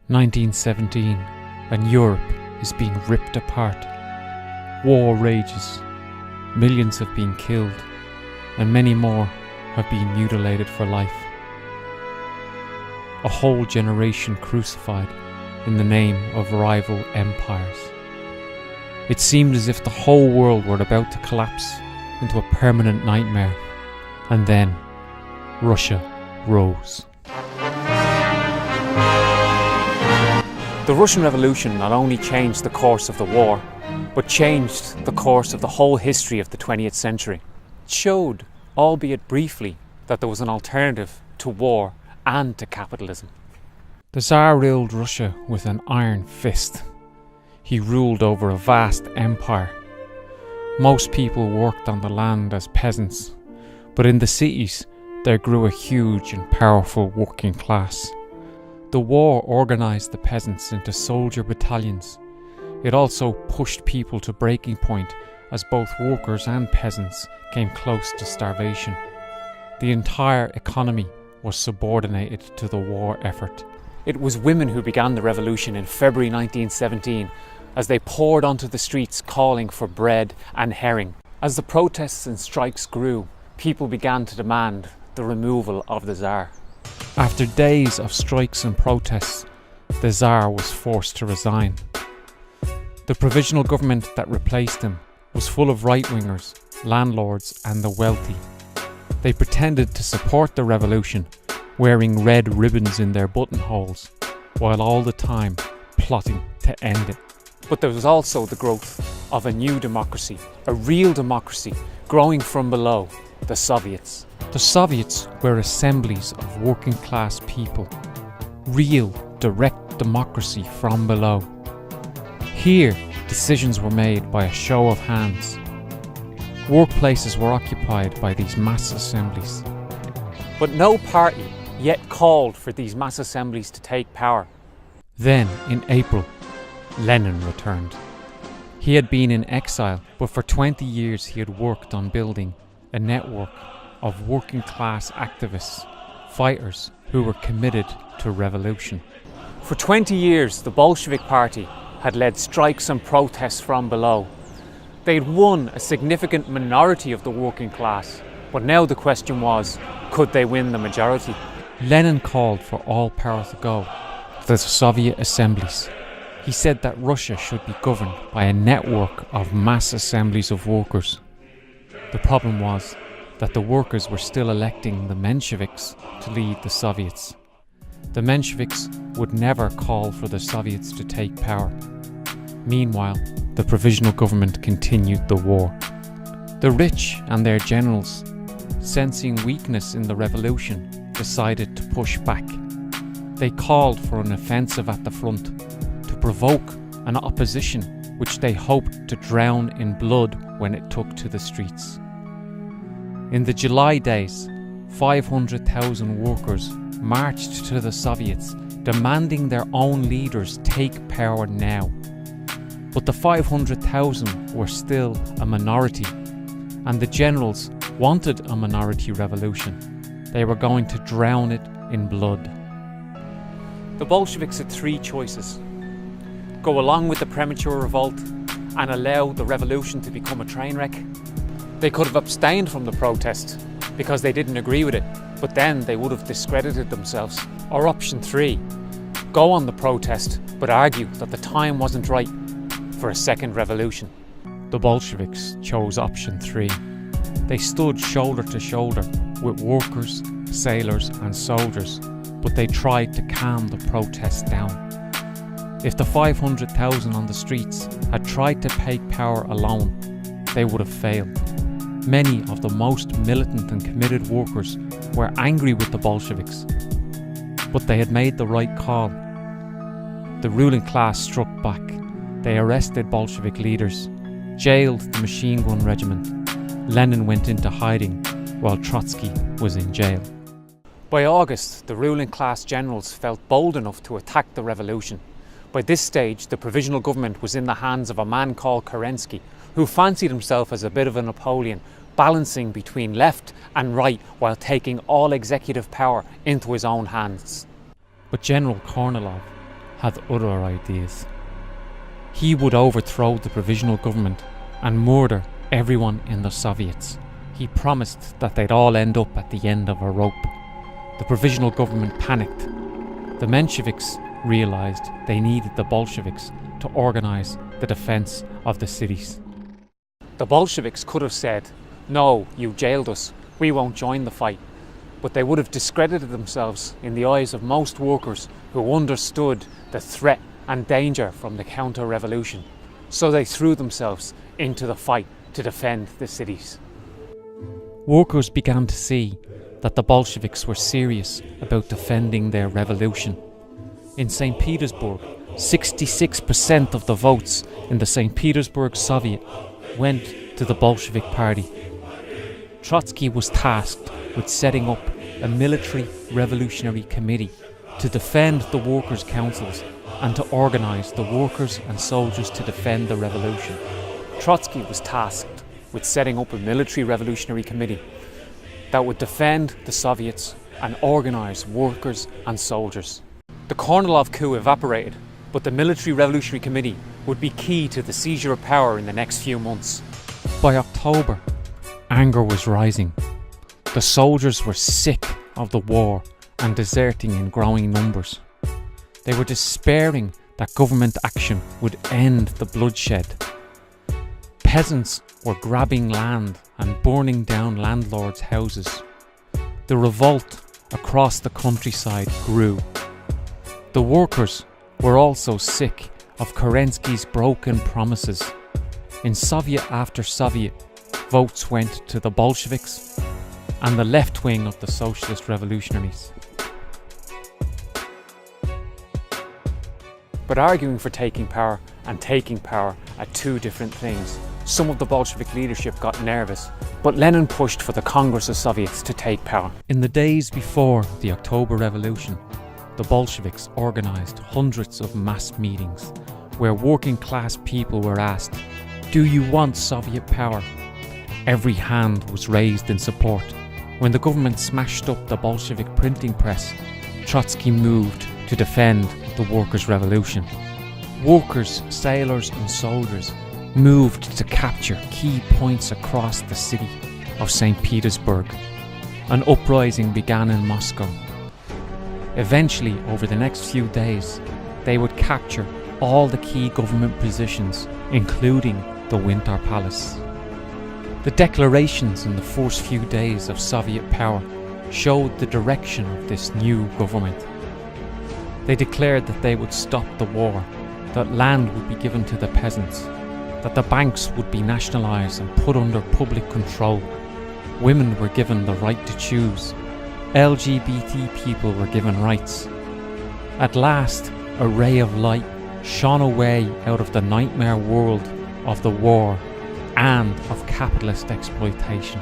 1917, and Europe is being ripped apart. War rages, millions have been killed, and many more have been mutilated for life. A whole generation crucified in the name of rival empires. It seemed as if the whole world were about to collapse into a permanent nightmare, and then Russia rose. The Russian Revolution not only changed the course of the war, but changed the course of the whole history of the 20th century. It showed, albeit briefly, that there was an alternative to war and to capitalism. The Tsar ruled Russia with an iron fist. He ruled over a vast empire. Most people worked on the land as peasants, but in the cities there grew a huge and powerful working class. The war organised the peasants into soldier battalions. It also pushed people to breaking point as both workers and peasants came close to starvation. The entire economy was subordinated to the war effort. It was women who began the revolution in February 1917 as they poured onto the streets calling for bread and herring. As the protests and strikes grew, people began to demand the removal of the Tsar. After days of strikes and protests, the Tsar was forced to resign. The provisional government that replaced him was full of right-wingers, landlords and the wealthy. They pretended to support the revolution, wearing red ribbons in their buttonholes, while all the time plotting to end it. But there was also the growth of a new democracy, a real democracy growing from below, the Soviets. The Soviets were assemblies of working class people, real direct democracy from below. Here, decisions were made by a show of hands. Workplaces were occupied by these mass assemblies. But no party yet called for these mass assemblies to take power. Then, in April, Lenin returned. He had been in exile, but for 20 years he had worked on building a network of working class activists, fighters who were committed to revolution. For 20 years, the Bolshevik Party had led strikes and protests from below. They'd won a significant minority of the working class, but now the question was, could they win the majority? Lenin called for all power to go to the Soviet assemblies. He said that Russia should be governed by a network of mass assemblies of workers. The problem was that the workers were still electing the Mensheviks to lead the Soviets. The Mensheviks would never call for the Soviets to take power. Meanwhile, the provisional government continued the war. The rich and their generals, sensing weakness in the revolution, decided to push back. They called for an offensive at the front to provoke an opposition which they hoped to drown in blood when it took to the streets. In the July days, 500,000 workers marched to the Soviets, demanding their own leaders take power now. But the 500,000 were still a minority, and the generals wanted a minority revolution. They were going to drown it in blood. The Bolsheviks had three choices: go along with the premature revolt and allow the revolution to become a train wreck. They could have abstained from the protest because they didn't agree with it, but then they would have discredited themselves. Or option 3, go on the protest but argue that the time wasn't right for a second revolution. The Bolsheviks chose option 3. They stood shoulder to shoulder with workers, sailors and soldiers, but they tried to calm the protests down. If the 500,000 on the streets had tried to take power alone, they would have failed. Many of the most militant and committed workers were angry with the Bolsheviks, but they had made the right call. The ruling class struck back. They arrested Bolshevik leaders, jailed the machine gun regiment. Lenin went into hiding while Trotsky was in jail. By August, the ruling class generals felt bold enough to attack the revolution. By this stage, the provisional government was in the hands of a man called Kerensky, who fancied himself as a bit of a Napoleon, balancing between left and right while taking all executive power into his own hands. But General Kornilov had other ideas. He would overthrow the provisional government and murder everyone in the Soviets. He promised that they'd all end up at the end of a rope. The provisional government panicked. The Mensheviks realised they needed the Bolsheviks to organise the defence of the cities. The Bolsheviks could have said, "No, you jailed us, we won't join the fight." But they would have discredited themselves in the eyes of most workers who understood the threat and danger from the counter-revolution. So they threw themselves into the fight to defend the cities. Workers began to see that the Bolsheviks were serious about defending their revolution. In St. Petersburg, 66% of the votes in the St. Petersburg Soviet went to the Bolshevik Party. Trotsky was tasked with setting up a military revolutionary committee to defend the workers' councils and to organise the workers and soldiers to defend the revolution. Trotsky was tasked with setting up a military revolutionary committee that would defend the Soviets and organise workers and soldiers. The Kornilov coup evaporated, but the military revolutionary committee would be key to the seizure of power in the next few months. By October, anger was rising. The soldiers were sick of the war and deserting in growing numbers. They were despairing that government action would end the bloodshed. Peasants were grabbing land and burning down landlords' houses. The revolt across the countryside grew. The workers were also sick of Kerensky's broken promises. In Soviet after Soviet, votes went to the Bolsheviks and the left wing of the socialist revolutionaries. But arguing for taking power and taking power are two different things. Some of the Bolshevik leadership got nervous, but Lenin pushed for the Congress of Soviets to take power. In the days before the October Revolution, the Bolsheviks organised hundreds of mass meetings where working class people were asked, "Do you want Soviet power?" Every hand was raised in support. When the government smashed up the Bolshevik printing press, Trotsky moved to defend the workers' revolution. Workers, sailors and soldiers moved to capture key points across the city of St. Petersburg. An uprising began in Moscow. Eventually, over the next few days, they would capture all the key government positions, including the Winter Palace. The declarations in the first few days of Soviet power showed the direction of this new government. They declared that they would stop the war, that land would be given to the peasants, that the banks would be nationalised and put under public control. Women were given the right to choose. LGBT people were given rights. At last, a ray of light shone away out of the nightmare world of the war and of capitalist exploitation.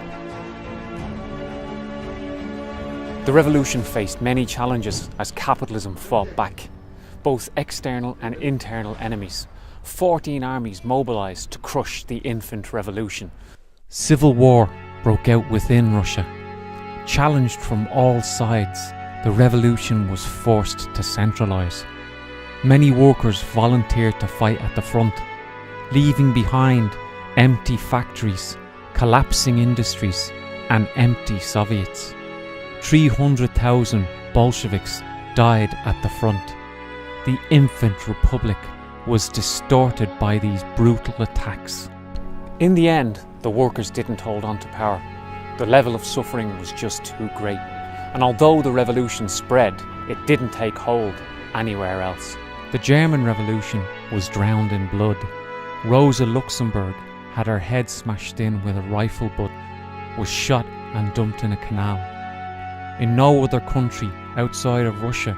The revolution faced many challenges as capitalism fought back, both external and internal enemies. 14 armies mobilised to crush the infant revolution. Civil war broke out within Russia. Challenged from all sides, the revolution was forced to centralise. Many workers volunteered to fight at the front, leaving behind empty factories, collapsing industries and empty Soviets. 300,000 Bolsheviks died at the front. The infant republic was distorted by these brutal attacks. In the end, the workers didn't hold on to power. The level of suffering was just too great. And although the revolution spread, it didn't take hold anywhere else. The German Revolution was drowned in blood. Rosa Luxemburg had her head smashed in with a rifle butt, was shot and dumped in a canal. In no other country outside of Russia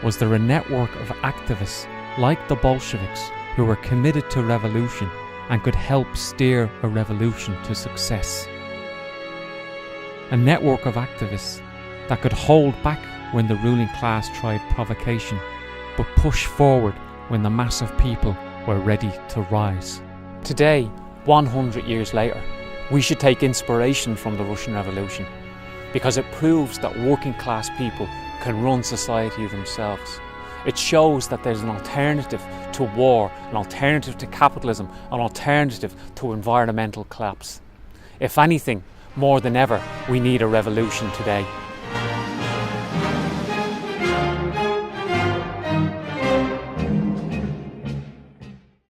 was there a network of activists like the Bolsheviks who were committed to revolution and could help steer a revolution to success. A network of activists that could hold back when the ruling class tried provocation, but push forward when the mass of people were ready to rise. Today, 100 years later, we should take inspiration from the Russian Revolution because it proves that working class people can run society themselves. It shows that there's an alternative to war, an alternative to capitalism, an alternative to environmental collapse. If anything, more than ever, we need a revolution today.